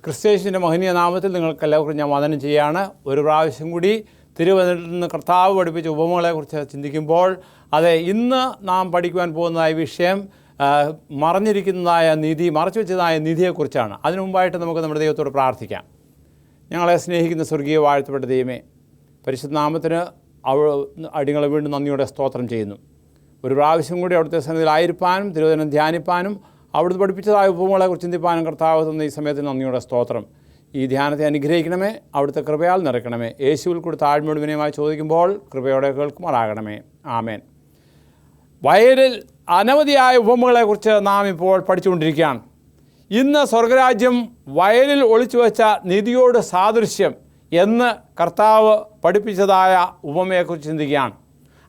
ക്രിസ്തയേശുവിൻ്റെ മഹനീയ നാമത്തിൽ നിങ്ങൾക്കെല്ലാവർക്കും ഞാൻ വന്ദനം ചെയ്യുകയാണ്. ഒരു പ്രാവശ്യം കൂടി തിരുവനന്തപുരത്ത് നിന്ന് കർത്താവ് പഠിപ്പിച്ച ഉപമകളെക്കുറിച്ച് ചിന്തിക്കുമ്പോൾ ഇന്ന് നാം പഠിക്കുവാൻ പോകുന്നതായ വിഷയം മറഞ്ഞിരിക്കുന്നതായ നിധി, മറച്ചു വെച്ചതായ നിധിയെക്കുറിച്ചാണ്. അതിനു മുമ്പായിട്ട് നമുക്ക് നമ്മുടെ ദൈവത്തോട് പ്രാർത്ഥിക്കാം. ഞങ്ങളെ സ്നേഹിക്കുന്ന സ്വർഗീയ വാഴ്ത്തപ്പെട്ട ദൈവമേ, പരിശുദ്ധ നാമത്തിന് അടിങ്ങളെ വീണ്ടും നന്ദിയോടെ സ്തോത്രം ചെയ്യുന്നു. ഒരു പ്രാവശ്യം കൂടി അവിടുത്തെ സന്നിധിയിലായിരിക്കാനും തിരുവചനം ധ്യാനിപ്പാനും അവിടുന്ന് പഠിപ്പിച്ചതായ ഉപമകളെക്കുറിച്ച് ചിന്തിപ്പാനും കർത്താവ് തന്ന ഈ സമയത്ത് നന്ദിയോടെ സ്തോത്രം. ഈ ധ്യാനത്തെ അനുഗ്രഹിക്കണമേ, അവിടുത്തെ കൃപയാൽ നിറയ്ക്കണമേ. യേശുവിൽ കൂടി താഴ്മയോട് വിനയമായി ചോദിക്കുമ്പോൾ കൃപയോടെ കേൾക്കുമാറാകണമേ. ആമേൻ. വയലിൽ അനവധിയായ ഉപമകളെക്കുറിച്ച് നാം ഇപ്പോൾ പഠിച്ചുകൊണ്ടിരിക്കുകയാണ്. ഇന്ന് സ്വർഗരാജ്യം വയലിൽ ഒളിച്ചു വെച്ച നിധിയോട് സാദൃശ്യം എന്ന് കർത്താവ് പഠിപ്പിച്ചതായ ഉപമയെക്കുറിച്ച് ചിന്തിക്കുകയാണ്.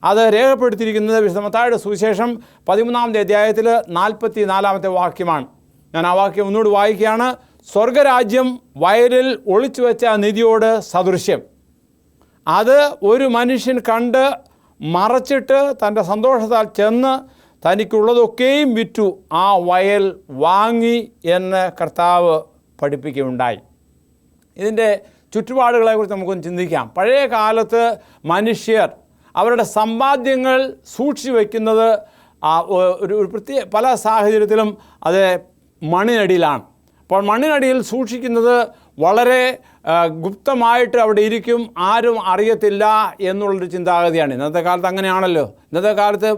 അത് രേഖപ്പെടുത്തിയിരിക്കുന്നത് വിശുദ്ധ മത്തായിയുടെ സുവിശേഷം 13-ാമത്തെ അധ്യായത്തിൽ 44-ാമത്തെ വാക്യമാണ്. ഞാൻ ആ വാക്യം ഒന്നുകൂടി വായിക്കുകയാണ്. സ്വർഗരാജ്യം വയലിൽ ഒളിച്ചു വെച്ച നിധിയോട് സദൃശ്യം. അത് ഒരു മനുഷ്യൻ കണ്ട് മറച്ചിട്ട് തൻ്റെ സന്തോഷത്താൽ ചെന്ന് തനിക്കുള്ളതൊക്കെയും വിറ്റു ആ വയൽ വാങ്ങി എന്ന് കർത്താവ് പഠിപ്പിക്കുകയുണ്ടായി. ഇതിൻ്റെ ചുറ്റുപാടുകളെക്കുറിച്ച് നമുക്കൊന്ന് ചിന്തിക്കാം. പഴയ കാലത്ത് മനുഷ്യർ അവരുടെ സമ്പാദ്യങ്ങൾ സൂക്ഷിച്ചു വയ്ക്കുന്നത് ഒരു പ്രത്യേക പല സാഹചര്യത്തിലും അത് മണ്ണിനടിയിലാണ്. അപ്പോൾ മണ്ണിനടിയിൽ സൂക്ഷിക്കുന്നത് വളരെ ഗുപ്തമായിട്ട് അവിടെ ഇരിക്കും, ആരും അറിയത്തില്ല എന്നുള്ളൊരു ചിന്താഗതിയാണ്. ഇന്നത്തെ കാലത്ത് അങ്ങനെയാണല്ലോ. ഇന്നത്തെ കാലത്ത്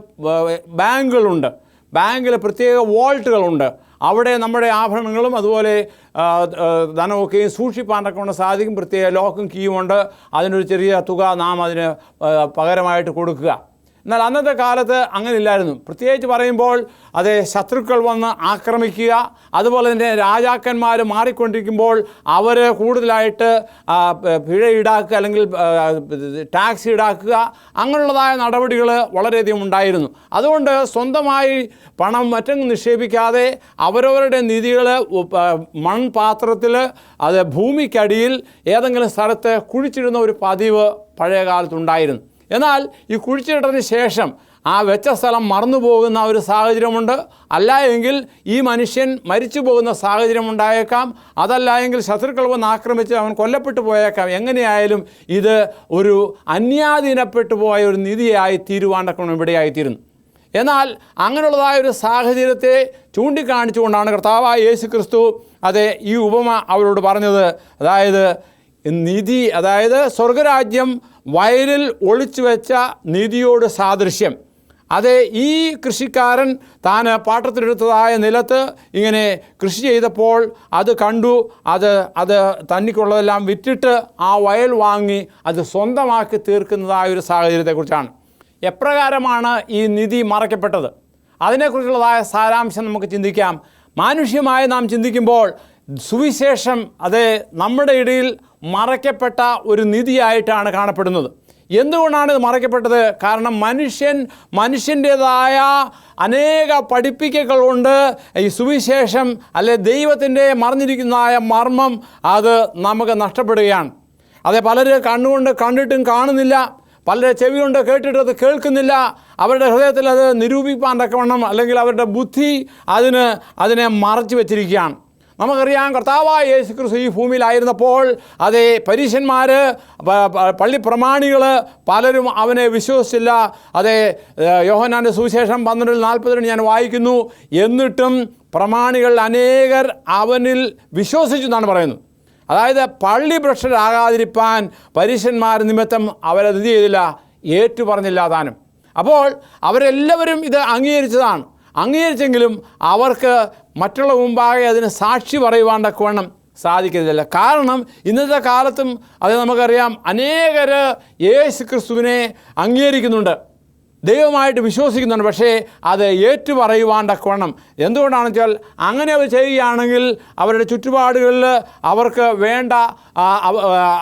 ബാങ്കുകളുണ്ട്, ബാങ്കിൽ പ്രത്യേക വോൾട്ടുകളുണ്ട്. അവിടെ നമ്മുടെ ആഭരണങ്ങളും അതുപോലെ ധനമൊക്കെയും സൂക്ഷിപ്പാനൊക്കെ കൊണ്ട് സാധിക്കും. പ്രത്യേക ലോക്കും കീയുമുണ്ട്. അതിനൊരു ചെറിയ തുക നാം അതിന് പകരമായിട്ട് കൊടുക്കുക. എന്നാൽ അന്നത്തെ കാലത്ത് അങ്ങനെ ഇല്ലായിരുന്നു. പ്രത്യേകിച്ച് പറയുമ്പോൾ ശത്രുക്കൾ വന്ന് ആക്രമിക്കുക, അതുപോലെ തന്നെ രാജാക്കന്മാർ മാറിക്കൊണ്ടിരിക്കുമ്പോൾ അവർ കൂടുതലായിട്ട് പിഴ ഈടാക്കുക അല്ലെങ്കിൽ ടാക്സ് ഈടാക്കുക, അങ്ങനെയുള്ളതായ നടപടികൾ വളരെയധികം ഉണ്ടായിരുന്നു. അതുകൊണ്ട് സ്വന്തമായി പണം മറ്റൊന്നും നിക്ഷേപിക്കാതെ അവരവരുടെ നിധികൾ മൺപാത്രത്തിൽ ഭൂമിക്കടിയിൽ ഏതെങ്കിലും സ്ഥലത്ത് കുഴിച്ചിടുന്ന ഒരു പതിവ് പഴയ കാലത്തുണ്ടായിരുന്നു. എന്നാൽ ഈ കുഴിച്ചിട്ടതിന് ശേഷം ആ വെച്ച സ്ഥലം മറന്നു പോകുന്ന ഒരു സാഹചര്യമുണ്ട്. അല്ല എങ്കിൽ ഈ മനുഷ്യൻ മരിച്ചു പോകുന്ന സാഹചര്യം ഉണ്ടായേക്കാം. അതല്ല എങ്കിൽ ശത്രുക്കൾ വന്ന് ആക്രമിച്ച് അവൻ കൊല്ലപ്പെട്ടു പോയേക്കാം. എങ്ങനെയായാലും ഇത് ഒരു അന്യാധീനപ്പെട്ടു പോയ ഒരു നിധിയായി തീരുവാനൊക്കെ ഇവിടെയായിത്തീരുന്നു. എന്നാൽ അങ്ങനെയുള്ളതായൊരു സാഹചര്യത്തെ ചൂണ്ടിക്കാണിച്ചുകൊണ്ടാണ് കർത്താവായ യേശു ക്രിസ്തു ഈ ഉപമ അവരോട് പറഞ്ഞത്. നിധി, സ്വർഗരാജ്യം വയലിൽ ഒളിച്ചു വെച്ച നിധിയോട് സാദൃശ്യം. ഈ കൃഷിക്കാരൻ താൻ പാട്ടത്തിലെടുത്തതായ നിലത്ത് ഇങ്ങനെ കൃഷി ചെയ്തപ്പോൾ അത് കണ്ടു. അത് തനിക്കുള്ളതെല്ലാം വിറ്റിട്ട് ആ വയൽ വാങ്ങി അത് സ്വന്തമാക്കി തീർക്കുന്നതായ ഒരു സാഹചര്യത്തെക്കുറിച്ചാണ്. എപ്രകാരമാണ് ഈ നിധി മറയ്ക്കപ്പെട്ടത്? അതിനെക്കുറിച്ചുള്ളതായ സാരാംശം നമുക്ക് ചിന്തിക്കാം. മാനുഷ്യമായി നാം ചിന്തിക്കുമ്പോൾ സുവിശേഷം നമ്മുടെ ഇടയിൽ മറയ്ക്കപ്പെട്ട ഒരു നിധിയായിട്ടാണ് കാണപ്പെടുന്നത്. എന്തുകൊണ്ടാണ് ഇത് മറയ്ക്കപ്പെട്ടത്? കാരണം മനുഷ്യൻ്റേതായ അനേക പഠിപ്പിക്കലുകൾ കൊണ്ട് ഈ സുവിശേഷം ദൈവത്തിൻ്റെ മറഞ്ഞിരിക്കുന്നതായ മർമ്മം നമുക്ക് നഷ്ടപ്പെടുകയാണ്. പലര് കണ്ണുകൊണ്ട് കണ്ടിട്ടും കാണുന്നില്ല, പലരെ ചെവി കൊണ്ട് കേട്ടിട്ട് അത് കേൾക്കുന്നില്ല. അവരുടെ ഹൃദയത്തിൽ അത് നിരൂപിക്കാൻ തക്കവണ്ണം അല്ലെങ്കിൽ അവരുടെ ബുദ്ധി അതിനെ മറച്ചു വെച്ചിരിക്കുകയാണ്. നമുക്കറിയാം, കർത്താവായ യേശു ക്രിസ്തു ഈ ഭൂമിയിലായിരുന്നപ്പോൾ പരീശന്മാർ, പള്ളി പ്രമാണികൾ പലരും അവനെ വിശ്വസിച്ചില്ല. യോഹന്നാൻ്റെ സുവിശേഷം 12:42 ഞാൻ വായിക്കുന്നു. എന്നിട്ടും പ്രമാണികൾ അനേകർ അവനിൽ വിശ്വസിച്ചു എന്നാണ് പറയുന്നത്. പള്ളി ഭ്രഷ്ടരാകാതിരിപ്പാൻ പരീശന്മാർ നിമിത്തം അവരത് ചെയ്തില്ല, ഏറ്റു പറഞ്ഞില്ല താനും. അപ്പോൾ അവരെല്ലാവരും ഇത് അംഗീകരിച്ചെങ്കിലും അവർക്ക് മറ്റുള്ള മുമ്പാകെ അതിന് സാക്ഷി പറയുവാൻ തക്കവണ്ണം സാധിക്കുന്നില്ല. കാരണം ഇന്നത്തെ കാലത്തും നമുക്കറിയാം, അനേകർ യേശു ക്രിസ്തുവിനെ അംഗീകരിക്കുന്നുണ്ട്, ദൈവമായിട്ട് വിശ്വസിക്കുന്നുണ്ട്. പക്ഷേ അത് ഏറ്റുപറയുവാൻ തക്കവണ്ണം എന്തുകൊണ്ടാണെന്ന് വെച്ചാൽ, അങ്ങനെ അവർ ചെയ്യുകയാണെങ്കിൽ അവരുടെ ചുറ്റുപാടുകളിൽ അവർക്ക് വേണ്ട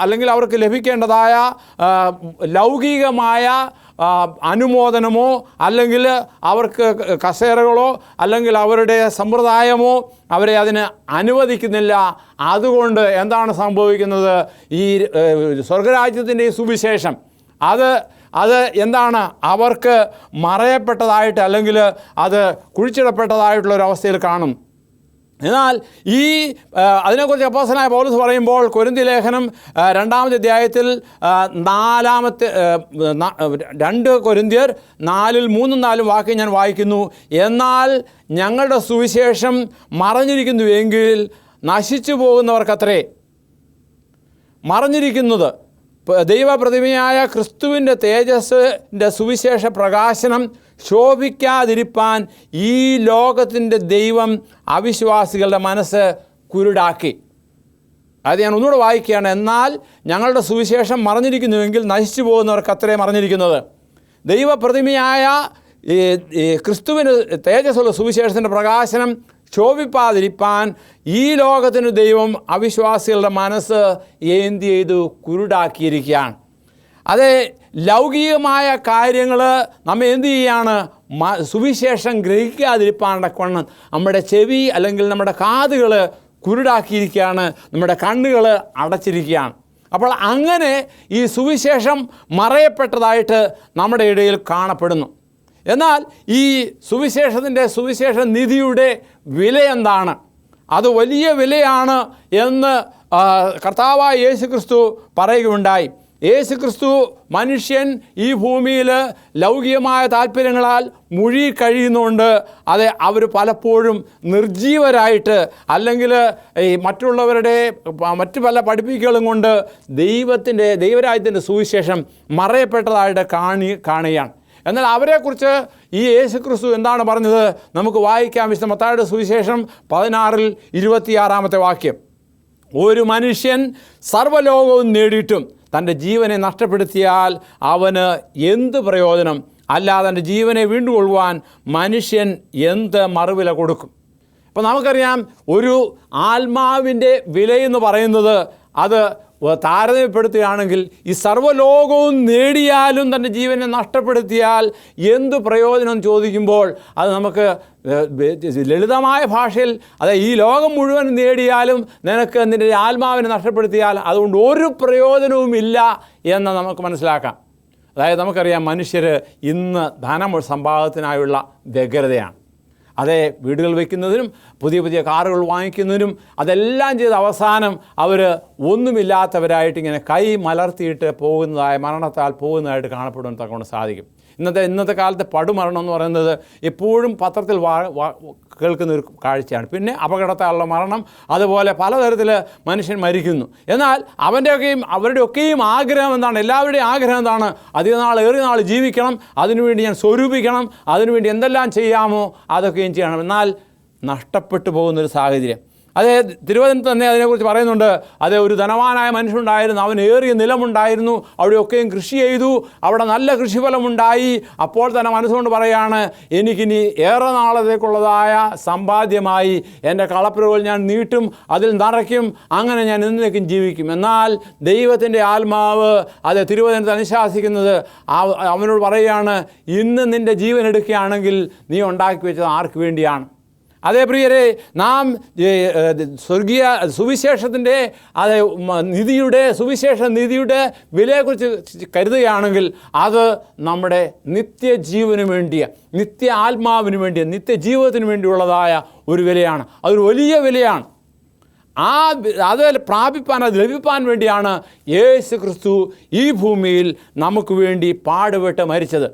അല്ലെങ്കിൽ അവർക്ക് ലഭിക്കേണ്ടതായ ലൗകികമായ അനുമോദനമോ അല്ലെങ്കിൽ അവർക്ക് കസേരകളോ അല്ലെങ്കിൽ അവരുടെ സമ്പ്രദായമോ അവരെ അതിന് അനുവദിക്കുന്നില്ല. അതുകൊണ്ട് എന്താണ് സംഭവിക്കുന്നത്? ഈ സ്വർഗരാജ്യത്തിൻ്റെ ഈ സുവിശേഷം അത് എന്താണ്? അവർക്ക് മറയപ്പെട്ടതായിട്ട് അല്ലെങ്കിൽ അത് കുഴിച്ചിടപ്പെട്ടതായിട്ടുള്ളൊരവസ്ഥയിൽ കാണും. എന്നാൽ ഈ അതിനെക്കുറിച്ച് അപ്പോസ്തലനായ പൗലോസ് പറയുമ്പോൾ കൊരിന്ത്യ ലേഖനം 2-ാമത്തെ അധ്യായത്തിൽ 2 കൊരിന്ത്യർ 4:3-4 വാക്യം ഞാൻ വായിക്കുന്നു. എന്നാൽ ഞങ്ങളുടെ സുവിശേഷം മറഞ്ഞിരിക്കുന്നുവെങ്കിൽ നശിച്ചു പോകുന്നവർക്കത്രേ. മറഞ്ഞിരിക്കുന്നത് ദൈവപ്രതിമയായ ക്രിസ്തുവിൻ്റെ തേജസ്സിൻ്റെ സുവിശേഷ പ്രകാശനം ശോഭിക്കാതിരിപ്പാൻ ഈ ലോകത്തിൻ്റെ ദൈവം അവിശ്വാസികളുടെ മനസ്സ് കുരുടാക്കി. അത് ഞാൻ ഒന്നുകൂടെ വായിക്കുകയാണ്. എന്നാൽ ഞങ്ങളുടെ സുവിശേഷം മറഞ്ഞിരിക്കുന്നുവെങ്കിൽ നശിച്ചു പോകുന്നവർക്ക് അത്രേ മറഞ്ഞിരിക്കുന്നത്. ദൈവപ്രതിമയായ ഈ ക്രിസ്തുവിന് തേജസ്സുള്ള സുവിശേഷത്തിൻ്റെ പ്രകാശനം ശോഭിപ്പാതിരിപ്പാൻ ഈ ലോകത്തിന് ദൈവം അവിശ്വാസികളുടെ മനസ്സ് എന്ത് ചെയ്തു? കുരുടാക്കിയിരിക്കുകയാണ്. അത് ലൗകികമായ കാര്യങ്ങൾ നമ്മെ എന്ത് ചെയ്യുകയാണ്? സുവിശേഷം ഗ്രഹിക്കാതിരിപ്പാണ്ടക്കൊണ്ണം നമ്മുടെ ചെവി അല്ലെങ്കിൽ നമ്മുടെ കാതുകൾ കുരുടാക്കിയിരിക്കുകയാണ്, നമ്മുടെ കണ്ണുകൾ അടച്ചിരിക്കുകയാണ്. അപ്പോൾ അങ്ങനെ ഈ സുവിശേഷം മറയപ്പെട്ടതായിട്ട് നമ്മുടെ ഇടയിൽ കാണപ്പെടുന്നു. എന്നാൽ ഈ സുവിശേഷ നിധിയുടെ വില എന്താണ്? അത് വലിയ വിലയാണ് എന്ന് കർത്താവായ യേശുക്രിസ്തു പറയുകയുണ്ടായി. യേശുക്രിസ്തു മനുഷ്യൻ ഈ ഭൂമിയിൽ ലൗകികമായ താല്പര്യങ്ങളാൽ മുഴുകി കഴിയുന്നുണ്ട്. അത് അവർ പലപ്പോഴും നിർജീവരായിട്ട് അല്ലെങ്കിൽ ഈ മറ്റുള്ളവരുടെ മറ്റു പല പഠിപ്പിക്കലും കൊണ്ട് ദൈവരാജ്യത്തിൻ്റെ സുവിശേഷം മറയപ്പെട്ടതായിട്ട് കാണുകയാണ്. എന്നാൽ അവരെക്കുറിച്ച് ഈ യേശുക്രിസ്തു എന്താണ് പറഞ്ഞത്? നമുക്ക് വായിക്കാം. വിശുദ്ധ മത്തായിയുടെ സുവിശേഷം 16:26 വാക്യം. ഒരു മനുഷ്യൻ സർവ്വലോകവും നേടിയിട്ടും തൻ്റെ ജീവനെ നഷ്ടപ്പെടുത്തിയാൽ അവന് എന്ത് പ്രയോജനം? അല്ലാതെ തൻ്റെ ജീവനെ വീണ്ടുകൊള്ളുവാൻ മനുഷ്യൻ എന്ത് മറുവില കൊടുക്കും? അപ്പോൾ നമുക്കറിയാം, ഒരു ആത്മാവിൻ്റെ വിലയെന്ന് പറയുന്നത് അത് താരതമ്യപ്പെടുത്തുകയാണെങ്കിൽ ഈ സർവ്വലോകവും നേടിയാലും തൻ്റെ ജീവനെ നഷ്ടപ്പെടുത്തിയാൽ എന്ത് പ്രയോജനം ചോദിക്കുമ്പോൾ അത് നമുക്ക് ലളിതമായ ഭാഷയിൽ ഈ ലോകം മുഴുവൻ നേടിയാലും നിനക്ക് നിൻ്റെ ആത്മാവിനെ നഷ്ടപ്പെടുത്തിയാൽ അതുകൊണ്ട് ഒരു പ്രയോജനവുമില്ല എന്ന് നമുക്ക് മനസ്സിലാക്കാം. അതായത് നമുക്കറിയാം, മനുഷ്യർ ഇന്ന് ധനം സമ്പാദനത്തിനായുള്ള വ്യഗ്രതയാണ്. അതേ വീടുകൾ വയ്ക്കുന്നതിനും പുതിയ പുതിയ കാറുകൾ വാങ്ങിക്കുന്നതിനും അതെല്ലാം ചെയ്ത് അവസാനം അവർ ഒന്നുമില്ലാത്തവരായിട്ട് ഇങ്ങനെ കൈ മലർത്തിയിട്ട് മരണത്താൽ പോകുന്നതായിട്ട് കാണപ്പെടുവാൻ തക്കൊണ്ട് സാധിക്കും. ഇന്നത്തെ കാലത്തെ പടുമരണം എന്ന് പറയുന്നത് എപ്പോഴും പത്രത്തിൽ കേൾക്കുന്ന ഒരു കാഴ്ചയാണ്. പിന്നെ അപകടത്താലുള്ള മരണം, അതുപോലെ പലതരത്തിൽ മനുഷ്യൻ മരിക്കുന്നു. എന്നാൽ അവരുടെയൊക്കെയും ആഗ്രഹം എന്താണ്? എല്ലാവരുടെയും ആഗ്രഹം എന്താണ്? ഏറിയ നാൾ ജീവിക്കണം, അതിനുവേണ്ടി ഞാൻ സ്വരൂപിക്കണം, അതിനുവേണ്ടി എന്തെല്ലാം ചെയ്യാമോ അതൊക്കെയും ചെയ്യണം. എന്നാൽ നഷ്ടപ്പെട്ടു പോകുന്നൊരു സാഹചര്യം. അതേ തിരുവചനത്തിൽ തന്നെ അതിനെക്കുറിച്ച് പറയുന്നുണ്ട്. ഒരു ധനവാനായ മനുഷ്യനുണ്ടായിരുന്നു, അവന് ഏറിയ നിലമുണ്ടായിരുന്നു, അവിടെയൊക്കെയും കൃഷി ചെയ്തു, അവിടെ നല്ല കൃഷിഫലമുണ്ടായി. അപ്പോൾ തന്നെ മനസ്സുകൊണ്ട് പറയുകയാണ്, എനിക്കിനി ഏറെ നാളത്തേക്കുള്ളതായ സമ്പാദ്യമായി എൻ്റെ കളപ്പുരകൾ ഞാൻ നീട്ടും, അതിൽ നിറയ്ക്കും, അങ്ങനെ ഞാൻ എന്നേക്കും ജീവിക്കും. എന്നാൽ ദൈവത്തിൻ്റെ ആത്മാവ് തിരുവചനത്തിൽ അനുശാസിക്കുന്നത് അവനോട് പറയുകയാണ്, ഇന്ന് നിൻ്റെ ജീവൻ എടുക്കുകയാണെങ്കിൽ നീ ഉണ്ടാക്കി വെച്ചത് ആർക്ക് വേണ്ടിയാണ്? അതേ പ്രിയരെ, നാം സ്വർഗീയ സുവിശേഷത്തിൻ്റെ സുവിശേഷ നിധിയുടെ വിലയെക്കുറിച്ച് കരുതുകയാണെങ്കിൽ അത് നമ്മുടെ നിത്യജീവന് വേണ്ടിയ, നിത്യ ആത്മാവിന് വേണ്ടിയ, നിത്യജീവിതത്തിന് വേണ്ടിയുള്ളതായ ഒരു വിലയാണ്. അതൊരു വലിയ വിലയാണ്. അത് പ്രാപിപ്പാൻ, അത് ലഭിപ്പാൻ വേണ്ടിയാണ് യേശുക്രിസ്തു ഈ ഭൂമിയിൽ നമുക്ക് വേണ്ടി പാടുപെട്ട് മരിച്ചത്.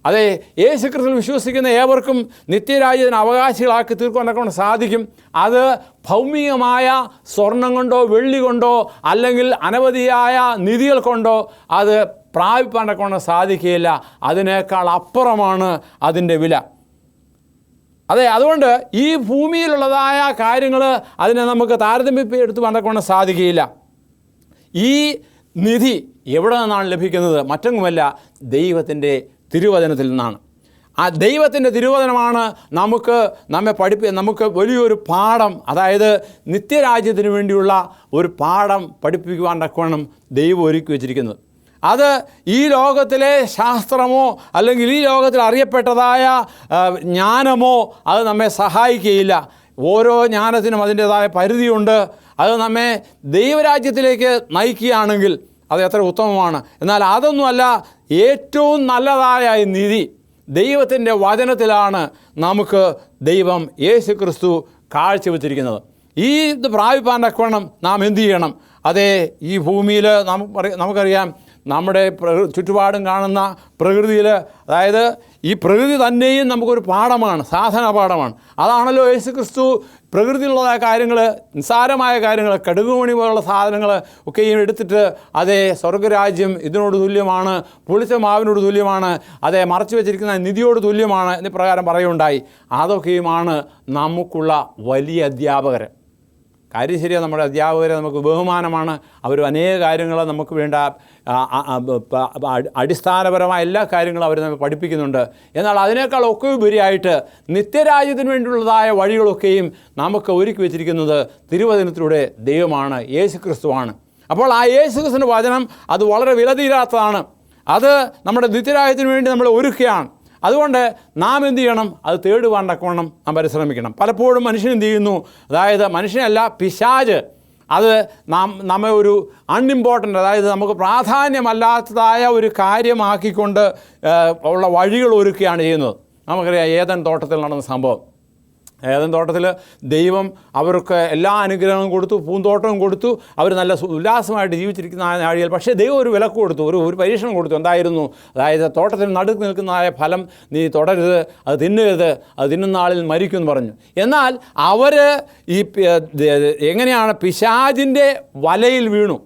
അതെ, യേശുക്രിസ്തുവിൽ വിശ്വസിക്കുന്ന ഏവർക്കും നിത്യരാജ്യത്തിന് അവകാശികളാക്കി തീർക്കാനൊക്കെ സാധിക്കും. അത് ഭൗമികമായ സ്വർണം കൊണ്ടോ വെള്ളി കൊണ്ടോ അല്ലെങ്കിൽ അനവധിയായ നിധികൾ കൊണ്ടോ അത് പ്രാപിപ്പാനൊക്കെ സാധിക്കുകയില്ല. അതിനേക്കാൾ അപ്പുറമാണ് അതിൻ്റെ വില. അതെ, അതുകൊണ്ട് ഈ ഭൂമിയിലുള്ളതായ കാര്യങ്ങൾ അതിനെ നമുക്ക് താരതമ്യപ്പെടുത്തി വന്നൊക്കെ സാധിക്കുകയില്ല. ഈ നിധി എവിടെ നിന്നാണ് ലഭിക്കുന്നത്? മറ്റൊന്നുമല്ല, ദൈവത്തിൻ്റെ തിരുവചനത്തിൽ നിന്നാണ്. ആ ദൈവത്തിൻ്റെ തിരുവചനമാണ് നമുക്ക് വലിയൊരു പാഠം, അതായത് നിത്യരാജ്യത്തിന് വേണ്ടിയുള്ള ഒരു പാഠം പഠിപ്പിക്കുവാൻ തക്കവണ്ണം ദൈവം ഒരുക്കി വച്ചിരിക്കുന്നത്. അത് ഈ ലോകത്തിലെ ശാസ്ത്രമോ അല്ലെങ്കിൽ ഈ ലോകത്തിൽ അറിയപ്പെട്ടതായ ജ്ഞാനമോ അത് നമ്മെ സഹായിക്കുകയില്ല. ഓരോ ജ്ഞാനത്തിനും അതിൻ്റേതായ പരിധിയുണ്ട്. അത് നമ്മെ ദൈവരാജ്യത്തിലേക്ക് നയിക്കുകയാണെങ്കിൽ അത് എത്ര ഉത്തമമാണ്. എന്നാൽ അതൊന്നുമല്ല, ഏറ്റവും നല്ലതായ നിധി ദൈവത്തിൻ്റെ വചനത്തിലാണ് നമുക്ക് ദൈവം യേശുക്രിസ്തു കാഴ്ചവെച്ചിരിക്കുന്നത്. ഈ ഇത് പ്രാപിപ്പാൻ തക്കവണ്ണം നാം എന്തു ചെയ്യണം? അതേ, ഈ ഭൂമിയിൽ നമുക്കറിയാം, നമ്മുടെ ചുറ്റുപാടും കാണുന്ന പ്രകൃതിയിൽ, അതായത് ഈ പ്രകൃതി തന്നെയും നമുക്കൊരു പാഠമാണ്, സാധന പാഠമാണ്. അതാണല്ലോ യേശു ക്രിസ്തു പ്രകൃതിയിലുള്ളതായ കാര്യങ്ങൾ, നിസ്സാരമായ കാര്യങ്ങൾ, കടുകുമണി പോലുള്ള സാധനങ്ങൾ ഒക്കെയും എടുത്തിട്ട് അതേ സ്വർഗരാജ്യം ഇതിനോട് തുല്യമാണ്, പുളിച്ച മാവിനോട് തുല്യമാണ്, അതേ മറച്ചു വെച്ചിരിക്കുന്ന നിധിയോട് തുല്യമാണ് എന്ന പ്രകാരം പറയുകയുണ്ടായി. അതൊക്കെയുമാണ് നമുക്കുള്ള വലിയ അധ്യാപകർ. കാര്യം ശരിയാണ്, നമ്മുടെ അധ്യാപകരെ നമുക്ക് ബഹുമാനമാണ്. അവർ അനേക കാര്യങ്ങൾ നമുക്ക് വേണ്ട അടിസ്ഥാനപരമായ എല്ലാ കാര്യങ്ങളും അവർ നമ്മെ പഠിപ്പിക്കുന്നുണ്ട്. എന്നാൽ അതിനേക്കാൾ ഒക്കെ ഉപരിയായിട്ട് നിത്യരാജ്യത്തിന് വേണ്ടിയുള്ളതായ വഴികളൊക്കെയും നമുക്ക് ഒരുക്കി വെച്ചിരിക്കുന്നത് തിരുവചനത്തിലൂടെ ദൈവമാണ്, യേശു ക്രിസ്തുവാണ്. അപ്പോൾ ആ യേശു ക്രിസ്തുവിൻ്റെ വചനം അത് വളരെ വിലതീരാത്തതാണ്. അത് നമ്മുടെ നിത്യരാജ്യത്തിന് വേണ്ടി നമ്മൾ ഒരുക്കുകയാണ്. അതുകൊണ്ട് നാം എന്ത് ചെയ്യണം? അത് തേടുവാൻ തക്കവണ്ണം നാം പരിശ്രമിക്കണം. പലപ്പോഴും മനുഷ്യൻ എന്ത് ചെയ്യുന്നു? അതായത് മനുഷ്യനല്ല, പിശാച് അത് നമ്മെ ഒരു അൺഇമ്പോർട്ടൻ്റ്, അതായത് നമുക്ക് പ്രാധാന്യമല്ലാത്തതായ ഒരു കാര്യമാക്കിക്കൊണ്ട് ഉള്ള വഴികൾ ഒരുക്കുകയാണ് ചെയ്യുന്നത്. നമുക്കറിയാം ഏദൻ തോട്ടത്തിൽ നടന്ന സംഭവം. ഏദൻ തോട്ടത്തിൽ ദൈവം അവർക്ക് എല്ലാ അനുഗ്രഹവും കൊടുത്തു, പൂന്തോട്ടവും കൊടുത്തു, അവർ നല്ല ഉല്ലാസമായിട്ട് ജീവിച്ചിരിക്കുന്ന നാഴികയിൽ. പക്ഷേ ദൈവം ഒരു വിലക്ക് കൊടുത്തു, ഒരു പരീക്ഷണം കൊടുത്തു. എന്തായിരുന്നു? അതായത് തോട്ടത്തിൽ നടുക്ക് നിൽക്കുന്നതായ ഫലം നീ തുടരുത്, അത് തിന്നരുത്, അത് തിന്നുന്ന ആളിൽ മരിക്കുമെന്ന് പറഞ്ഞു. എന്നാൽ അവർ ഈ എങ്ങനെയാണ് പിശാചിൻ്റെ വലയിൽ വീണു.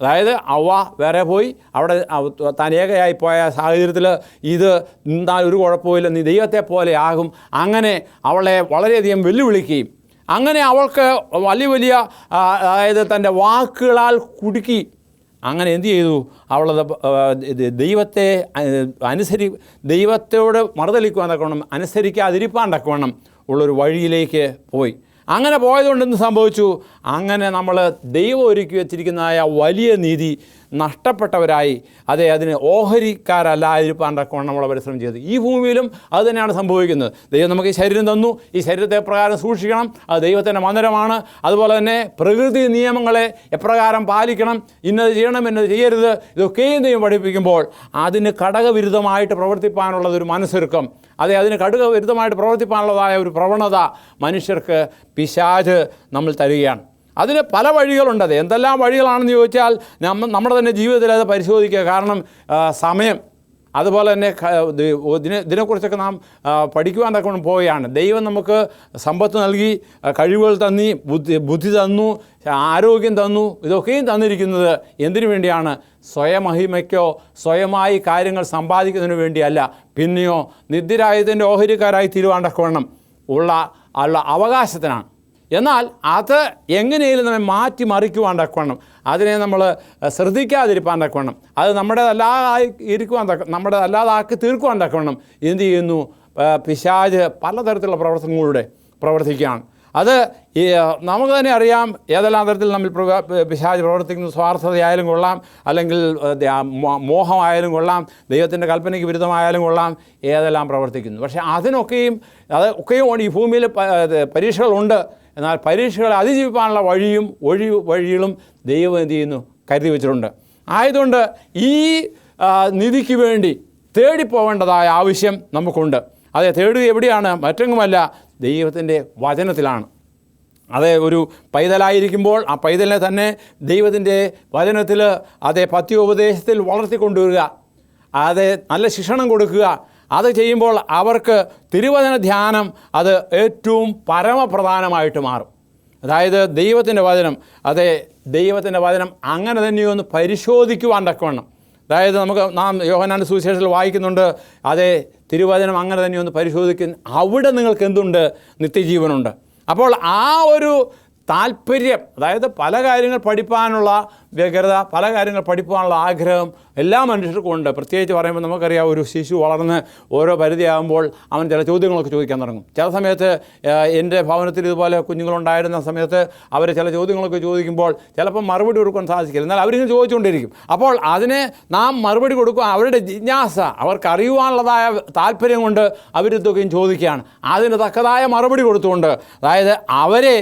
അതായത് അവ വേറെ പോയി അവിടെ താൻ ഏകയായി പോയ സാഹചര്യത്തിൽ ഇത് നിന്നാൽ ഒരു കുഴപ്പമില്ല, നീ ദൈവത്തെ പോലെ ആകും, അങ്ങനെ അവളെ വളരെയധികം വെല്ലുവിളിക്കുകയും അങ്ങനെ അവൾക്ക് വലിയ അതായത് തൻ്റെ വാക്കുകളാൽ കുടുക്കി. അങ്ങനെ എന്തു ചെയ്തു? അവളത് ദൈവത്തെ ദൈവത്തോട് മറുതലിക്കുവാൻ തക്കവണ്ണം, അനുസരിക്കാതിരിപ്പാൻ തക്കവണ്ണം ഉള്ളൊരു വഴിയിലേക്ക് പോയി. അങ്ങനെ പോയതുകൊണ്ട് എന്ത് സംഭവിച്ചു? അങ്ങനെ നമ്മൾ ദൈവം ഒരുക്കി വെച്ചിരിക്കുന്നതായ വലിയ നീതി നഷ്ടപ്പെട്ടവരായി, അതിന് ഓഹരിക്കാരല്ലാതിരിപ്പാൻ തക്കവണ്ണം നമ്മൾ പരിശ്രമം ചെയ്തു. ഈ ഭൂമിയിലും അത് തന്നെയാണ് സംഭവിക്കുന്നത്. ദൈവം നമുക്ക് ഈ ശരീരം തന്നു, ഈ ശരീരത്തെ എപ്രകാരം സൂക്ഷിക്കണം, അത് ദൈവത്തിൻ്റെ മന്ദിരമാണ്. അതുപോലെ തന്നെ പ്രകൃതി നിയമങ്ങളെ എപ്രകാരം പാലിക്കണം, ഇന്നത് ചെയ്യണം, ഇന്നത് ചെയ്യരുത്, ഇതൊക്കെയും ദൈവം പഠിപ്പിക്കുമ്പോൾ അതിന് ഘടകവിരുദ്ധമായിട്ട് പ്രവർത്തിപ്പാനുള്ളതൊരു മനസ്സൊരുക്കം, അതിന് ഘടകവിരുദ്ധമായിട്ട് പ്രവർത്തിപ്പാനുള്ളതായ ഒരു പ്രവണത മനുഷ്യർക്ക് പിശാച് നമ്മൾ തരികയാണ്. അതിന് പല വഴികളുണ്ട്. അത് എന്തെല്ലാം വഴികളാണെന്ന് ചോദിച്ചാൽ നമ്മുടെ തന്നെ ജീവിതത്തിൽ അത് പരിശോധിക്കുക. കാരണം സമയം, അതുപോലെ തന്നെ ഇതിനെക്കുറിച്ചൊക്കെ നാം പഠിക്കുവാൻ തക്കൊണ്ട് പോവുകയാണ്. ദൈവം നമുക്ക് സമ്പത്ത് നൽകി, കഴിവുകൾ തന്നി, ബുദ്ധി തന്നു, ആരോഗ്യം തന്നു. ഇതൊക്കെയും തന്നിരിക്കുന്നത് എന്തിനു വേണ്ടിയാണ്? സ്വയമഹിമയ്ക്കോ സ്വയമായി കാര്യങ്ങൾ സമ്പാദിക്കുന്നതിന് വേണ്ടിയല്ല, പിന്നെയോ നിത്യരാജ്യത്തിൻ്റെ ഓഹരിക്കാരായി തീരുവാൻ തക്കവണ്ണം ഉള്ള അവകാശത്തിനാണ്. എന്നാൽ അത് എങ്ങനെയും നമ്മെ മാറ്റി മറിക്കുവാൻ തക്കവണ്ണം, അതിനെ നമ്മൾ ശ്രദ്ധിക്കാതിരിപ്പാൻ തക്കവണ്ണം, അത് നമ്മുടേതല്ലാതാക്കി തീർക്കുവാൻ തക്കവണ്ണം എന്ത് ചെയ്യുന്നു? പിശാച് പലതരത്തിലുള്ള പ്രവർത്തനങ്ങളിലൂടെ പ്രവർത്തിക്കുകയാണ്. അത് നമുക്ക് തന്നെ അറിയാം ഏതെല്ലാം തരത്തിൽ നമ്മൾ പിശാച് പ്രവർത്തിക്കുന്നു. സ്വാർത്ഥതയായാലും കൊള്ളാം, അല്ലെങ്കിൽ മോഹമായാലും കൊള്ളാം, ദൈവത്തിൻ്റെ കൽപ്പനയ്ക്ക് വിരുദ്ധമായാലും കൊള്ളാം, ഏതെല്ലാം പ്രവർത്തിക്കുന്നു. പക്ഷേ അതൊക്കെയും ഈ ഭൂമിയിൽ പരീക്ഷകളുണ്ട്. എന്നാൽ പരീക്ഷകളെ അതിജീവിക്കാനുള്ള വഴികളും ദൈവം എന്ത് ചെയ്യുന്നു? കരുതി വെച്ചിട്ടുണ്ട്. ആയതുകൊണ്ട് ഈ നിധിക്ക് വേണ്ടി തേടിപ്പോവേണ്ടതായ ആവശ്യം നമുക്കുണ്ട്. തേടുക എവിടെയാണ്? മറ്റെങ്ങുമല്ല, ദൈവത്തിൻ്റെ വചനത്തിലാണ്. ഒരു പൈതലായിരിക്കുമ്പോൾ ആ പൈതലിനെ തന്നെ ദൈവത്തിൻ്റെ വചനത്തിൽ പഥ്യോപദേശത്തിൽ വളർത്തിക്കൊണ്ടുവരിക, നല്ല ശിക്ഷണം കൊടുക്കുക. അത് ചെയ്യുമ്പോൾ അവർക്ക് തിരുവചന ധ്യാനം അത് ഏറ്റവും പരമപ്രധാനമായിട്ട് മാറും. അതായത് ദൈവത്തിൻ്റെ വചനം അങ്ങനെ തന്നെയൊന്ന് പരിശോധിക്കുവാൻ തക്കവണ്ണം. അതായത് നാം യോഹന്നാന്റെ സുവിശേഷത്തിൽ വായിക്കുന്നുണ്ട്, തിരുവചനം അങ്ങനെ തന്നെയൊന്ന് പരിശോധിക്കുന്ന, അവിടെ നിങ്ങൾക്ക് എന്തുണ്ട്? നിത്യജീവനുണ്ട്. അപ്പോൾ ആ ഒരു താല്പര്യം, അതായത് പല കാര്യങ്ങൾ പഠിപ്പാനുള്ള വ്യഗ്രത, പല കാര്യങ്ങൾ പഠിപ്പാനുള്ള ആഗ്രഹം എല്ലാ മനുഷ്യർക്കും ഉണ്ട്. പ്രത്യേകിച്ച് പറയുമ്പോൾ നമുക്കറിയാം, ഒരു ശിശു വളർന്ന് ഓരോ പരിധിയാകുമ്പോൾ അവൻ ചില ചോദ്യങ്ങളൊക്കെ ചോദിക്കാൻ തുടങ്ങും. ചില സമയത്ത് എൻ്റെ ഭവനത്തിൽ ഇതുപോലെ കുഞ്ഞുങ്ങളുണ്ടായിരുന്ന സമയത്ത് അവർ ചില ചോദ്യങ്ങളൊക്കെ ചോദിക്കുമ്പോൾ ചിലപ്പോൾ മറുപടി കൊടുക്കാൻ സാധിക്കില്ല. എന്നാൽ അവരിങ്ങനെ ചോദിച്ചുകൊണ്ടിരിക്കും. അപ്പോൾ അതിനെ നാം മറുപടി കൊടുക്കുക, അവരുടെ ജിജ്ഞാസ, അവർക്ക് അറിയുവാനുള്ളതായ താല്പര്യം കൊണ്ട് അവരിതൊക്കെയും ചോദിക്കുകയാണ്. അതിന് തക്കതായ മറുപടി കൊടുത്തുകൊണ്ട്, അതായത് അവരെ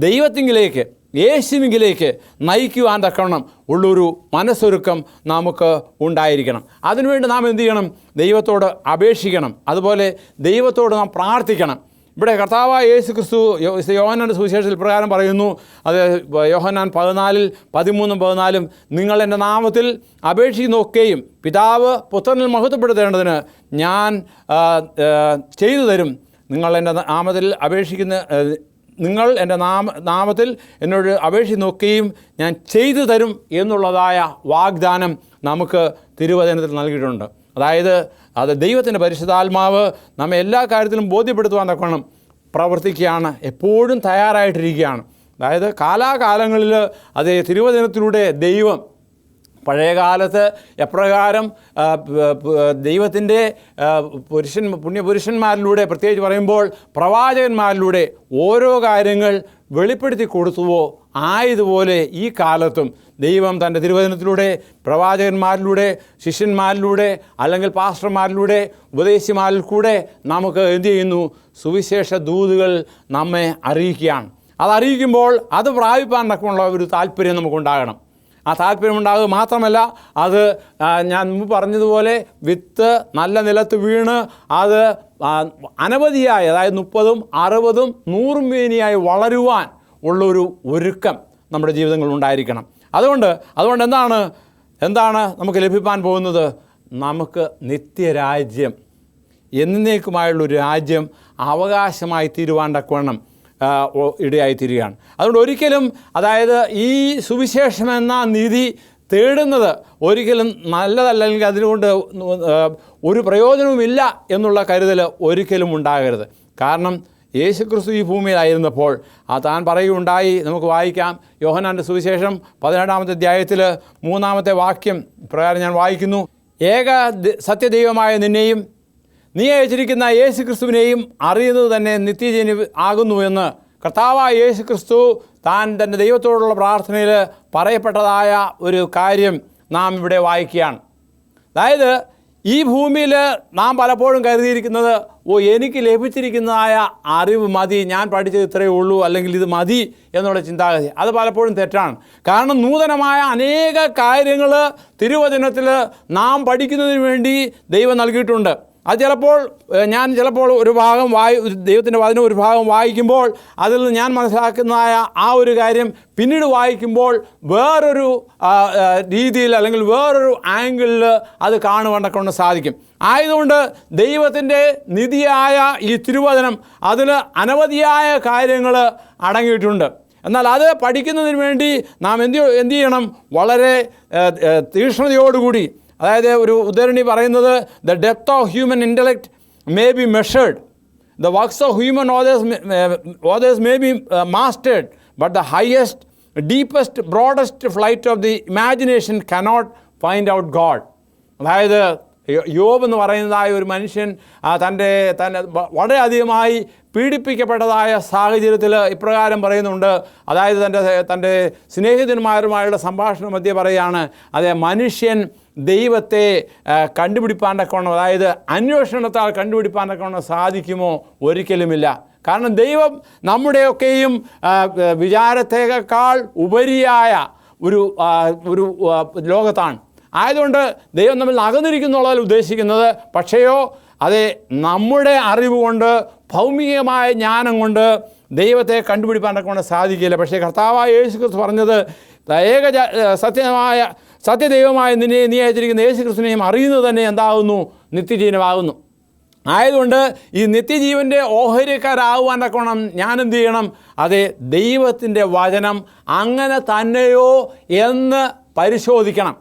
ദൈവത്തിങ്കിലേക്ക്, യേശുവിങ്കിലേക്ക് നയിക്കുവാൻ തക്കവണ്ണം ഉള്ളൊരു മനസ്സൊരുക്കം നമുക്ക് ഉണ്ടായിരിക്കണം. അതിനുവേണ്ടി നാം എന്ത് ചെയ്യണം? ദൈവത്തോട് അപേക്ഷിക്കണം. അതുപോലെ ദൈവത്തോട് നാം പ്രാർത്ഥിക്കണം. ഇവിടെ കർത്താവായ യേശു ക്രിസ്തു യോഹന്നാൻ്റെ സുവിശേഷത്തിൽ പ്രകാരം പറയുന്നു, അത് യോഹന്നാൻ 14:13-14, നിങ്ങൾ എൻ്റെ നാമത്തിൽ അപേക്ഷിക്കുന്നൊക്കെയും പിതാവ് പുത്രനിൽ മഹത്വപ്പെടുത്തേണ്ടതിന് ഞാൻ ചെയ്തു തരും. നിങ്ങൾ എൻ്റെ നാമത്തിൽ നിങ്ങൾ എൻ്റെ നാമത്തിൽ എന്നോട് അപേക്ഷിക്കുന്നൊക്കെയും ഞാൻ ചെയ്തു തരും എന്നുള്ളതായ വാഗ്ദാനം നമുക്ക് തിരുവചനത്തിൽ നൽകിയിട്ടുണ്ട്. അതായത് അത് ദൈവത്തിൻ്റെ പരിശുദ്ധാത്മാവ് നമ്മെ എല്ലാ കാര്യത്തിലും ബോധ്യപ്പെടുത്തുവാൻ തക്കവണ്ണം പ്രവർത്തിക്കുകയാണ്, എപ്പോഴും തയ്യാറായിട്ടിരിക്കുകയാണ്. അതായത് കാലാകാലങ്ങളിൽ അത് തിരുവചനത്തിലൂടെ ദൈവം പഴയകാലത്ത് എപ്രകാരം ദൈവത്തിൻ്റെ പുണ്യപുരുഷന്മാരിലൂടെ, പ്രത്യേകിച്ച് പറയുമ്പോൾ പ്രവാചകന്മാരിലൂടെ ഓരോ കാര്യങ്ങൾ വെളിപ്പെടുത്തി കൊടുത്തുവോ ആയതുപോലെ ഈ കാലത്തും ദൈവം തൻ്റെ തിരുവചനത്തിലൂടെ, പ്രവാചകന്മാരിലൂടെ, ശിഷ്യന്മാരിലൂടെ, അല്ലെങ്കിൽ പാസ്റ്റർമാരിലൂടെ, ഉപദേശിമാരിൽ കൂടെ നമുക്ക് എന്ത് ചെയ്യുന്നു? സുവിശേഷ ദൂതുകൾ നമ്മെ അറിയിക്കുകയാണ്. അതറിയിക്കുമ്പോൾ അത് പ്രാപിപ്പാൻ തക്കമുള്ള ഒരു താല്പര്യം നമുക്കുണ്ടാകണം. ആ താല്പര്യമുണ്ടാകുക മാത്രമല്ല, അത് ഞാൻ മുമ്പ് പറഞ്ഞതുപോലെ വിത്ത് നല്ല നിലത്ത് വീണ് അത് അനവധിയായി, അതായത് 30, 60, 100 മേനിയായി വളരുവാൻ ഉള്ളൊരു ഒരുക്കം നമ്മുടെ ജീവിതങ്ങളിൽ ഉണ്ടായിരിക്കണം. അതുകൊണ്ട് എന്താണ് നമുക്ക് ലഭിക്കാൻ പോകുന്നത്? നമുക്ക് നിത്യരാജ്യം, എന്നേക്കുമായുള്ളൊരു രാജ്യം അവകാശമായി തീരുവാൻ തക്കവണ്ണം ഇടയായിത്തീരുകയാണ്. അതുകൊണ്ട് ഒരിക്കലും, അതായത് ഈ സുവിശേഷം എന്ന നിധി തേടുന്നത് ഒരിക്കലും നല്ലതല്ല, അല്ലെങ്കിൽ അതിനുകൊണ്ട് ഒരു പ്രയോജനവുമില്ല എന്നുള്ള കരുതൽ ഒരിക്കലും ഉണ്ടാകരുത്. കാരണം യേശുക്രിസ്തു ഈ ഭൂമിയിലായിരുന്നപ്പോൾ താൻ പറയുകയുണ്ടായി. നമുക്ക് വായിക്കാം, യോഹന്നാൻ്റെ സുവിശേഷം 17-ാമത്തെ അധ്യായത്തിൽ 3-ാമത്തെ വാക്യം പ്രകാരം ഞാൻ വായിക്കുന്നു. ഏക സത്യദൈവമായ നിന്നെയും നീ അയച്ചിരിക്കുന്ന യേശു ക്രിസ്തുവിനെയും അറിയുന്നത് തന്നെ നിത്യജീവൻ ആകുന്നുവെന്ന് കർത്താവായ യേശു ക്രിസ്തു താൻ തൻ്റെ ദൈവത്തോടുള്ള പ്രാർത്ഥനയിൽ പറയപ്പെട്ടതായ ഒരു കാര്യം നാം ഇവിടെ വായിക്കുകയാണ്. അതായത് ഈ ഭൂമിയിൽ നാം പലപ്പോഴും കരുതിയിരിക്കുന്നത്, എനിക്ക് ലഭിച്ചിരിക്കുന്നതായ അറിവ് മതി, ഞാൻ പഠിച്ചത് ഇത്രയേ ഉള്ളൂ, അല്ലെങ്കിൽ ഇത് മതി എന്നുള്ള ചിന്താഗതി. അത് പലപ്പോഴും തെറ്റാണ്. കാരണം നൂതനമായ അനേക കാര്യങ്ങൾ തിരുവചനത്തിൽ നാം പഠിക്കുന്നതിന് വേണ്ടി ദൈവം നൽകിയിട്ടുണ്ട്. അത് ചിലപ്പോൾ ഒരു ഭാഗം ദൈവത്തിൻ്റെ വചനം ഒരു ഭാഗം വായിക്കുമ്പോൾ അതിൽ നിന്ന് ഞാൻ മനസ്സിലാക്കുന്നതായ ആ ഒരു കാര്യം പിന്നീട് വായിക്കുമ്പോൾ വേറൊരു രീതിയിൽ, അല്ലെങ്കിൽ വേറൊരു ആംഗിളിൽ അത് കാണുവാനൊക്കെ സാധിക്കും. ആയതുകൊണ്ട് ദൈവത്തിൻ്റെ നിധിയായ ഈ തിരുവചനം അതിൽ അനവധിയായ കാര്യങ്ങൾ അടങ്ങിയിട്ടുണ്ട്. എന്നാൽ അത് പഠിക്കുന്നതിന് വേണ്ടി നാം എന്ത് ചെയ്യണം? വളരെ തീക്ഷ്ണതയോടുകൂടി, അതായത് ഒരു ഉദ്ധരണി പറയുന്നത്, the depth of human intellect may be measured, the works of human authors may be mastered, but the highest, deepest, broadest flight of the imagination cannot find out God. അതായത് യോബ് എന്ന് പറയുന്നതായ ഒരു മനുഷ്യൻ തന്നെ വളരെയധികമായി പീഡിപ്പിക്കപ്പെട്ടതായ സാഹചര്യത്തിൽ ഇപ്രകാരം പറയുന്നുണ്ട്. അതായത് തൻ്റെ സ്നേഹിതന്മാരുമായുള്ള സംഭാഷണ മധ്യേ പറയുകയാണ്, അതെ, മനുഷ്യൻ ദൈവത്തെ കണ്ടുപിടിപ്പാൻ തക്കവണ്ണം, അതായത് അന്വേഷണത്താൽ കണ്ടുപിടിപ്പാൻ തക്കവണ്ണം സാധിക്കുമോ? ഒരിക്കലുമില്ല. കാരണം ദൈവം നമ്മുടെയൊക്കെയും വിചാരത്തേക്കാൾ ഉപരിയായ ഒരു ലോകത്താണ്. ആയതുകൊണ്ട് ദൈവം നമ്മൾ അകന്നിരിക്കുന്നുള്ളതിൽ ഉദ്ദേശിക്കുന്നത്, പക്ഷേയോ അത് നമ്മുടെ അറിവ് കൊണ്ട്, ഭൗമികമായ ജ്ഞാനം കൊണ്ട് ദൈവത്തെ കണ്ടുപിടിപ്പാൻ തക്കവണ്ണം സാധിക്കില്ല. പക്ഷേ കർത്താവായ യേശു ക്രിസ്തു പറഞ്ഞത്, സത്യദൈവമായ നിന്നെ നീ അയച്ചിരിക്കുന്ന യേശു ക്രിസ്തുവിനെയും അറിയുന്നത് തന്നെ എന്താകുന്നു? നിത്യജീവനാകുന്നു. ആയതുകൊണ്ട് ഈ നിത്യജീവൻ്റെ ഓഹരിക്കാരാകുവാൻ തക്കവണ്ണം ഞാൻ എന്ത് ചെയ്യണം? അതെ, ദൈവത്തിൻ്റെ വചനം അങ്ങനെ തന്നെയോ എന്ന് പരിശോധിക്കണം.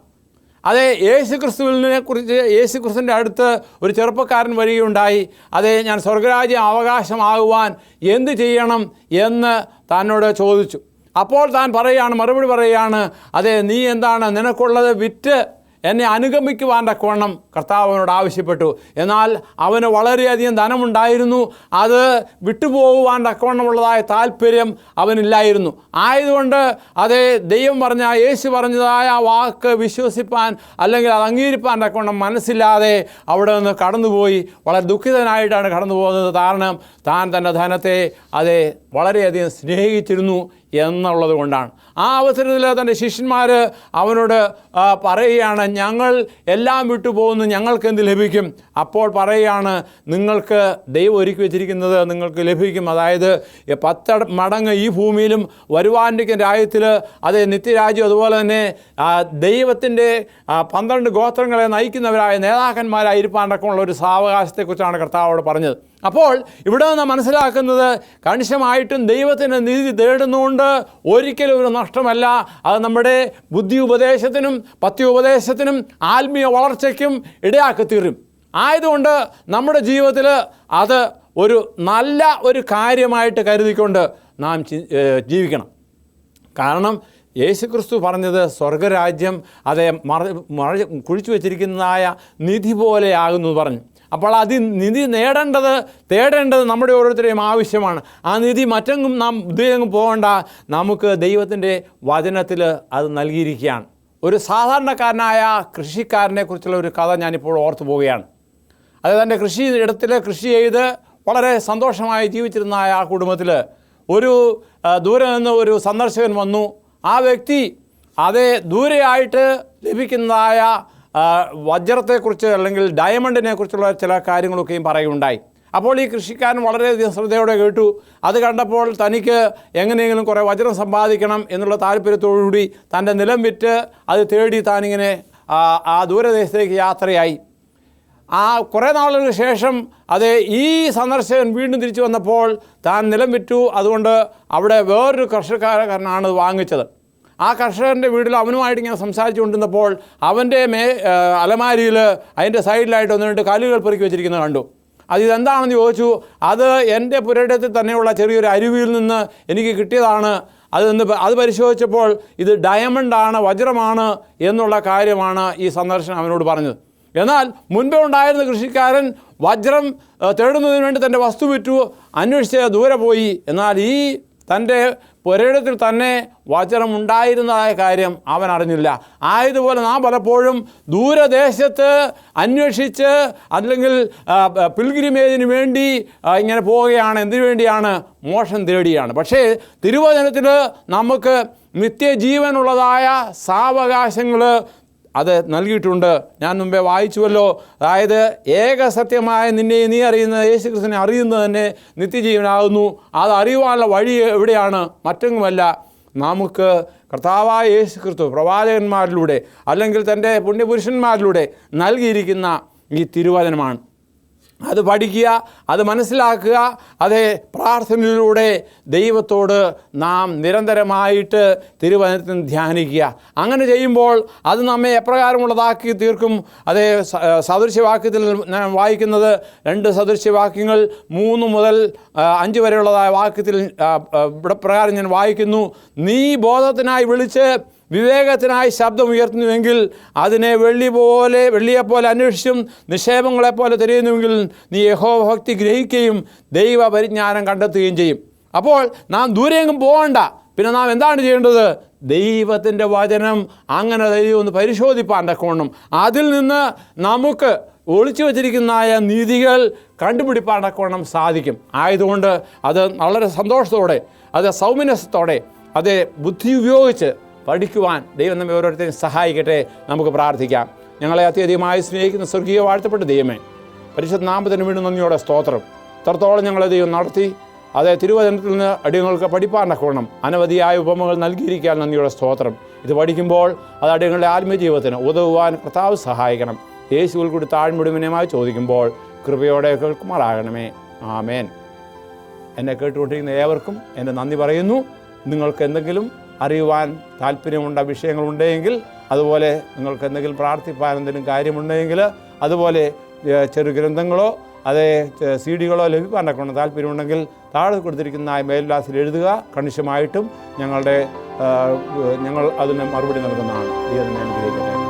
അതെ, യേശുക്രിസ്തുവിൻ്റെ അടുത്ത് ഒരു ചെറുപ്പക്കാരൻ വരികയുണ്ടായി. അതെ, ഞാൻ സ്വർഗരാജ്യം അവകാശമാകുവാൻ എന്ത് ചെയ്യണം എന്ന് തന്നോട് ചോദിച്ചു. അപ്പോൾ താൻ മറുപടി പറയുകയാണ്, അതെ, നീ എന്താണ്, നിനക്കുള്ളത് വിറ്റ് എന്നെ അനുഗമിക്കുവാൻ തക്കവണ്ണം കർത്താവിനോട് ആവശ്യപ്പെട്ടു. എന്നാൽ അവന് വളരെയധികം ധനമുണ്ടായിരുന്നു, അത് വിട്ടുപോകുവാൻ തക്കവണ്ണമുള്ളതായ താല്പര്യം അവനില്ലായിരുന്നു. ആയതുകൊണ്ട് അതേ, ദൈവം പറഞ്ഞ, യേശു പറഞ്ഞതായ വാക്ക് വിശ്വസിപ്പാൻ, അല്ലെങ്കിൽ അത് അംഗീകരിപ്പാൻ തക്കവണ്ണം മനസ്സില്ലാതെ അവിടെ നിന്ന് കടന്നുപോയി. വളരെ ദുഃഖിതനായിട്ടാണ് കടന്നു പോകുന്നത്. കാരണം താൻ തൻ്റെ ധനത്തെ വളരെയധികം സ്നേഹിച്ചിരുന്നു എന്നുള്ളത് കൊണ്ടാണ്. ആ അവസരത്തിൽ തൻ്റെ ശിഷ്യന്മാർ അവനോട് പറയുകയാണ്, ഞങ്ങൾ എല്ലാം വിട്ടുപോകുന്നു, ഞങ്ങൾക്ക് എന്ത് ലഭിക്കും? അപ്പോൾ പറയുകയാണ്, നിങ്ങൾക്ക് ദൈവം ഒരുക്കി വെച്ചിരിക്കുന്നത് നിങ്ങൾക്ക് ലഭിക്കും. അതായത് 10 മടങ്ങ് ഈ ഭൂമിയിലും വരുവാനിരിക്കുന്ന രാജ്യത്തിൽ, അത് നിത്യരാജ്യം. അതുപോലെ തന്നെ ദൈവത്തിൻ്റെ 12 ഗോത്രങ്ങളെ നയിക്കുന്നവരായ നേതാക്കന്മാരായിരിക്കാനടക്കമുള്ള ഒരു സാവകാശത്തെക്കുറിച്ചാണ് കർത്താവോട് പറഞ്ഞത്. അപ്പോൾ ഇവിടെ നിന്ന് മനസ്സിലാക്കുന്നത്, കണിശമായിട്ടും ദൈവത്തിൻ്റെ നീതി തേടുന്നുകൊണ്ട് ഒരിക്കലും ഒരു നഷ്ടമല്ല. അത് നമ്മുടെ ബുദ്ധി ഉപദേശത്തിനും പത്യോപദേശത്തിനും ആത്മീയ വളർച്ചയ്ക്കും ഇടയാക്കി തീരും. ആയതുകൊണ്ട് നമ്മുടെ ജീവിതത്തിൽ അത് ഒരു നല്ല ഒരു കാര്യമായിട്ട് കരുതിക്കൊണ്ട് നാം ജീവിക്കണം. കാരണം യേശുക്രിസ്തു പറഞ്ഞത് സ്വർഗരാജ്യം അതേ കുഴിച്ചു വച്ചിരിക്കുന്നതായ നിധി പോലെയാകുന്നു പറഞ്ഞു. അപ്പോൾ നിധി തേടേണ്ടത് നമ്മുടെ ഓരോരുത്തരെയും ആവശ്യമാണ്. ആ നിധി മറ്റെങ്ങും നാം ഉദ്യോഗം പോകേണ്ട, നമുക്ക് ദൈവത്തിൻ്റെ വചനത്തിൽ അത് നൽകിയിരിക്കുകയാണ്. ഒരു സാധാരണക്കാരനായ കൃഷിക്കാരനെ കുറിച്ചുള്ള ഒരു കഥ ഞാനിപ്പോൾ ഓർത്തു പോവുകയാണ്. അത് തൻ്റെ ഇടത്തിൽ കൃഷി ചെയ്ത് വളരെ സന്തോഷമായി ജീവിച്ചിരുന്ന ആ കുടുംബത്തിൽ ഒരു ദൂരെ നിന്ന് ഒരു സന്ദർശകൻ വന്നു. ആ വ്യക്തി അതേ ദൂരെയായിട്ട് ലഭിക്കുന്നതായ വജ്രത്തെക്കുറിച്ച് അല്ലെങ്കിൽ ഡയമണ്ടിനെ കുറിച്ചുള്ള ചില കാര്യങ്ങളൊക്കെയും പറയുകയുണ്ടായി. അപ്പോൾ ഈ കൃഷിക്കാരൻ വളരെയധികം ശ്രദ്ധയോടെ കേട്ടു. അത് കണ്ടപ്പോൾ തനിക്ക് എങ്ങനെയെങ്കിലും കുറേ വജ്രം സമ്പാദിക്കണം എന്നുള്ള താല്പര്യത്തോടുകൂടി തൻ്റെ നിലം വിറ്റ് അത് തേടി താനിങ്ങനെ ആ ദൂരദേശത്തേക്ക് യാത്രയായി. കുറേ നാളുകൾക്ക് ശേഷം ഈ സന്ദർശകൻ വീണ്ടും തിരിച്ചു വന്നപ്പോൾ താൻ നിലം വിറ്റു. അതുകൊണ്ട് അവിടെ വേറൊരു കർഷകക്കാരനാണ് വാങ്ങിച്ചത്. ആ കർഷകൻ്റെ വീട്ടിൽ അവനുമായിട്ട് ഇങ്ങനെ സംസാരിച്ചു കൊണ്ടിരുന്നപ്പോൾ അവൻ്റെ അലമാരിയിൽ അതിൻ്റെ സൈഡിലായിട്ട് 1-2 കല്ലുകൾ പെറുക്കി വെച്ചിരിക്കുന്നത് കണ്ടു. ഇതെന്താണെന്ന് ചോദിച്ചു. അത് എൻ്റെ പുരയിടത്തിൽ തന്നെയുള്ള ചെറിയൊരു അരുവിയിൽ നിന്ന് എനിക്ക് കിട്ടിയതാണ്. അത് പരിശോധിച്ചപ്പോൾ ഇത് ഡയമണ്ടാണ്, വജ്രമാണ് എന്നുള്ള കാര്യമാണ് ഈ സന്ദർശനം അവനോട് പറഞ്ഞത്. എന്നാൽ മുൻപേ ഉണ്ടായിരുന്ന കൃഷിക്കാരൻ വജ്രം തേടുന്നതിന് വേണ്ടി തൻ്റെ വസ്തു വിറ്റു, അന്വേഷിച്ച് ദൂരെ പോയി. എന്നാൽ ഈ തൻ്റെ പുരയിടത്തിൽ തന്നെ വജ്രം ഉണ്ടായിരുന്നതായ കാര്യം അവൻ അറിഞ്ഞില്ല. ആയതുപോലെ നാം പലപ്പോഴും ദൂരദേശത്ത് അന്വേഷിച്ച് അല്ലെങ്കിൽ പിൽഗ്രിമേജിന് വേണ്ടി ഇങ്ങനെ പോവുകയാണ്. എന്തിനു വേണ്ടിയാണ്? മോക്ഷം തേടിയാണ്. പക്ഷേ തിരുവചനത്തിൽ നമുക്ക് നിത്യജീവനുള്ളതായ സാവകാശങ്ങൾ അത് നൽകിയിട്ടുണ്ട്. ഞാൻ മുമ്പേ വായിച്ചുവല്ലോ. അതായത് ഏകസത്യമായ നിന്നെ നീ അറിയുന്ന യേശുക്രിസ്തുവിനെ അറിയുന്നത് തന്നെ നിത്യജീവനാകുന്നു. അത് അറിയുവാനുള്ള വഴി എവിടെയാണ്? മറ്റെങ്ങുമല്ല. നമുക്ക് കർത്താവായ യേശുക്രിസ്തു പ്രവാചകന്മാരിലൂടെ അല്ലെങ്കിൽ തൻ്റെ പുണ്യപുരുഷന്മാരിലൂടെ നൽകിയിരിക്കുന്ന ഈ തിരുവചനമാണ്. അത് പഠിക്കുക, അത് മനസ്സിലാക്കുക, അതേ പ്രാർത്ഥനയിലൂടെ ദൈവത്തോട് നാം നിരന്തരമായിട്ട് തിരുവചനത്തിൽ ധ്യാനിക്കുക. അങ്ങനെ ചെയ്യുമ്പോൾ അത് നമ്മെ എപ്രകാരമുള്ളതാക്കി തീർക്കും? അതേ സദൃശ്യവാക്യത്തിൽ ഞാൻ വായിക്കുന്നത് 2 സദൃശ്യവാക്യങ്ങൾ 3 മുതൽ 5 വരെയുള്ളതായ വാക്യത്തിൽ ഇവിടെ പ്രകാരം ഞാൻ വായിക്കുന്നു. നീ ബോധത്തിനായി വിളിച്ച് വിവേകത്തിനായി ശബ്ദമുയർത്തുന്നുവെങ്കിൽ അതിനെ വെള്ളിയെപ്പോലെ അന്വേഷിച്ചും നിക്ഷേപങ്ങളെപ്പോലെ തിരയുന്നുവെങ്കിൽ നീ യഹോഭക്തി ഗ്രഹിക്കുകയും ദൈവപരിജ്ഞാനം കണ്ടെത്തുകയും ചെയ്യും. അപ്പോൾ നാം ദൂരെയെങ്കിലും പോകണ്ട. പിന്നെ നാം എന്താണ് ചെയ്യേണ്ടത്? ദൈവത്തിൻ്റെ വചനം അങ്ങനെ ദൈവം ഒന്ന് പരിശോധിപ്പാൻ തക്കവണ്ണം അതിൽ നിന്ന് നമുക്ക് ഒളിച്ചു വച്ചിരിക്കുന്നതായ നീതികൾ കണ്ടുപിടിപ്പാൻ തക്കവണ്ണം സാധിക്കും. ആയതുകൊണ്ട് അത് വളരെ സന്തോഷത്തോടെ, അത് സൗമ്യനത്തോടെ, അത് ബുദ്ധി ഉപയോഗിച്ച് പഠിക്കുവാൻ ദൈവം നമ്മെ ഓരോരുത്തരെയും സഹായിക്കട്ടെ. നമുക്ക് പ്രാർത്ഥിക്കാം. ഞങ്ങളെ അത്യധികമായി സ്നേഹിക്കുന്ന സ്വർഗീയ വാഴ്ത്തപ്പെട്ട ദൈവമേ, പരിശുദ്ധ നാമത്തിന് വീണ്ടും നന്ദിയോടെ സ്തോത്രം. ഇത്രത്തോളം ഞങ്ങളെ ദൈവം നടത്തി അതേ തിരുവചനത്തിൽ നിന്ന് അടിയങ്ങൾക്ക് പഠിപ്പാൻ തക്കവണ്ണം അനവധിയായ ഉപമകൾ നൽകിയിരിക്കാൻ നന്ദിയോടെ സ്തോത്രം. ഇത് പഠിക്കുമ്പോൾ അത് അടിയങ്ങളുടെ ആത്മീയ ജീവിതത്തിന് ഉതകുവാൻ കർത്താവ് സഹായിക്കണം. യേശുവിൽ കൂടി താഴ്മൊടുവിനയമായി ചോദിക്കുമ്പോൾ കൃപയോടെ കേൾക്കുമാറാകണമേ. ആമേൻ. എന്നെ കേട്ടുകൊണ്ടിരിക്കുന്ന ഏവർക്കും എൻ്റെ നന്ദി പറയുന്നു. നിങ്ങൾക്ക് എന്തെങ്കിലും അറിയുവാൻ താല്പര്യമുണ്ട വിഷയങ്ങളുണ്ടെങ്കിൽ, അതുപോലെ നിങ്ങൾക്ക് എന്തെങ്കിലും പ്രാർത്ഥിപ്പാൻ എന്തെങ്കിലും കാര്യമുണ്ടെങ്കിൽ, അതുപോലെ ചെറു ഗ്രന്ഥങ്ങളോ അതേ CD-കളോ ലഭിക്കാനൊക്കെ താല്പര്യമുണ്ടെങ്കിൽ താഴെ കൊടുത്തിരിക്കുന്ന മേൽവിലാസത്തിൽ എഴുതുക. കണിശമായിട്ടും ഞങ്ങൾ അതിന് മറുപടി നൽകുന്നതാണ്. ദൈവം അനുഗ്രഹിക്കട്ടെ.